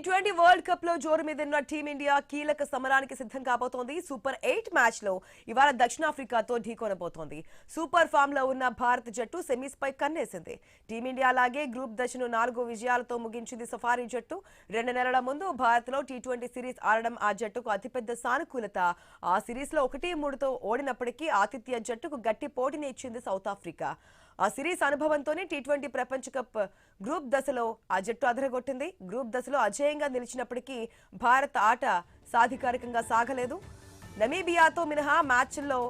T20 world cup లో జోరు మీదున్న టీమిండియా కీలక సమరానికి సిద్ధం కాబోతోంది. సూపర్ 8 మ్యాచ్ లో ఇవాళ దక్షిణాఫ్రికాతో ఢీకొనబోతోంది. సూపర్ ఫామ్ లో ఉన్న భారత జట్టు సెమీస్ పై కన్నేసింది. టీమిండియా లాగే గ్రూప్ దశను 4 విజయాలతో ముగించింది సఫారీ జట్టు. 2 నెలల ముందు భారత్ లో T20 సిరీస్ ఆడడం ఆ జట్టుకు అతిపెద్ద సానుకూలత. ఆ సిరీస్ లో 1-3తో ఓడినప్పటికీ ఆతిథ్య జట్టుకు గట్టి పోటీని ఇచ్చింది సౌత్ ఆఫ్రికా. ఆ సిరీస్ అనుభవంతోనే T20 ప్రపంచ కప్ గ్రూప్ దశలో ఆ జట్టు అదరగొట్టింది. గ్రూప్ దశలో అజేయంగా నిలిచినప్పటికీ భారత్ ఆట సాధికారికంగా సాగలేదు. నమీబియాతో మినహా మ్యాచ్ల్లో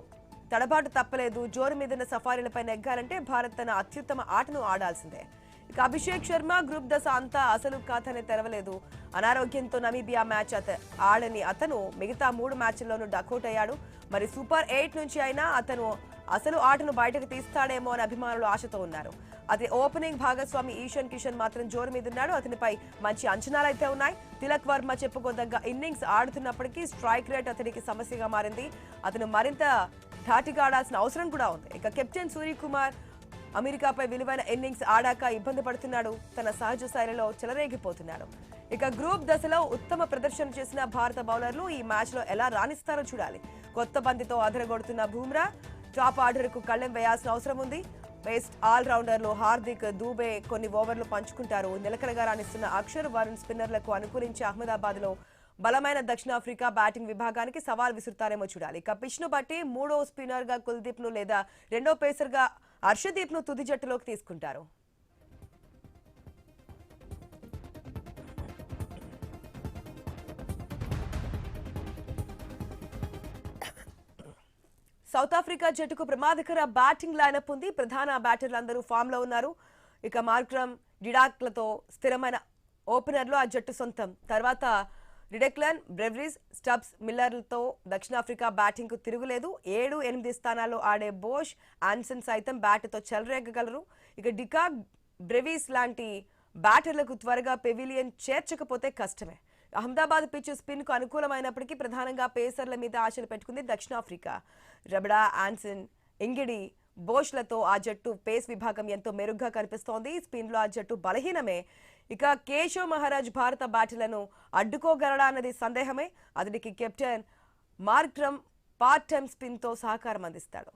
తడబాటు తప్పలేదు. జోరు మీదున్న సఫారీలపై నెగ్గాలంటే భారత్ తన అత్యుత్తమ ఆటను ఆడాల్సిందే. ఇక అభిషేక్ శర్మ గ్రూప్ దశ అంతా అసలు ఖాతానే తెరవలేదు. అనారోగ్యంతో నమీబియా మ్యాచ్ ఆడని అతను మిగతా 3 మ్యాచ్ల్లోనూ డకౌట్ అయ్యాడు. మరి సూపర్ 8 నుంచి అయినా అతను అసలు ఆటను బయటకు తీస్తాడేమో అని అభిమానులు ఆశతో ఉన్నారు. అదే ఓపెనింగ్ భాగస్వామి ఈశాన్ కిషన్ మాత్రం జోరు మీదున్నాడు. అతనిపై మంచి అంచనాలైతే ఉన్నాయి. తిలక్ వర్మ చెప్పుకోదగ్గ ఇన్నింగ్స్ ఆడుతున్నప్పటికీ స్ట్రైక్ రేట్ అతనికి సమస్యగా మారింది. అతను మరింత ధాటిగా ఆడాల్సిన అవసరం కూడా ఉంది. ఇక కెప్టెన్ సూర్యకుమార్ అమెరికాపై విలువైన ఇన్నింగ్స్ ఆడాక ఇబ్బంది పడుతున్నాడు. తన సహజ శైలిలో చెలరేగిపోతున్నాడు. ఇక గ్రూప్ దశలో ఉత్తమ ప్రదర్శన చేసిన భారత బౌలర్లు ఈ మ్యాచ్ లో ఎలా రాణిస్తారో చూడాలి. కొత్త బంతితో అదరగొడుతున్న బుమ్రా టాప్ ఆర్డర్ కు కళ్ళెం వేయాల్సిన అవసరం ఉంది. బెస్ట్ ఆల్ రౌండర్లు హార్దిక్, దూబే కొన్ని ఓవర్లు పంచుకుంటారు. నిలకడగా రాణిస్తున్న అక్షర్, వరుణ్ స్పిన్నర్లకు అనుకూలించే అహ్మదాబాద్ లో బలమైన దక్షిణాఫ్రికా బ్యాటింగ్ విభాగానికి సవాల్ విసురుతారేమో చూడాలి. ఇక పిచ్ ను బట్టి 3వ స్పిన్నర్ గా కుల్దీప్ ను లేదా 2వ పేసర్ గా హర్షదీప్ ను తుది జట్టులోకి తీసుకుంటారు. సౌత్ ఆఫ్రికా జట్టుకు ప్రమాదకర బ్యాటింగ్ లైనప్ ఉంది. ప్రధాన బ్యాటర్లందరూ ఫామ్ లో ఉన్నారు. ఇక మార్క్రమ్, డిడాక్లతో స్థిరమైన ఓపెనర్లు ఆ జట్టు సొంతం. తర్వాత రిడెక్లన్, బ్రెవ్రీస్, స్టబ్స్, మిల్లర్లతో దక్షిణాఫ్రికా బ్యాటింగ్ కు తిరుగులేదు. 7-8 స్థానాల్లో ఆడే బోష్, ఆన్సన్ సైతం బ్యాట్తో చెలరేగగలరు. ఇక డికాక్, బ్రెవీస్ లాంటి బ్యాటర్లకు త్వరగా పెవిలియన్ చేర్చకపోతే కష్టమే. అహ్మదాబాద్ పిచ్ స్పిన్ కు అనుకూలమైనప్పటికీ ప్రధానంగా పేసర్ల మీద ఆశలు పెట్టుకుంది దక్షిణాఫ్రికా. రబడా, ఆన్సన్, ఇంగిడి, బోష్లతో ఆ జట్టు పేస్ విభాగం ఎంతో మెరుగ్గా కనిపిస్తోంది. స్పిన్ లో ఆ జట్టు బలహీనమే. ఇక కేశవ్ మహారాజ్ భారత బ్యాటర్లను అడ్డుకోగలడా అన్నది సందేహమే. అతడికి captain Markram part time spin తో సహకారం అందిస్తాడు.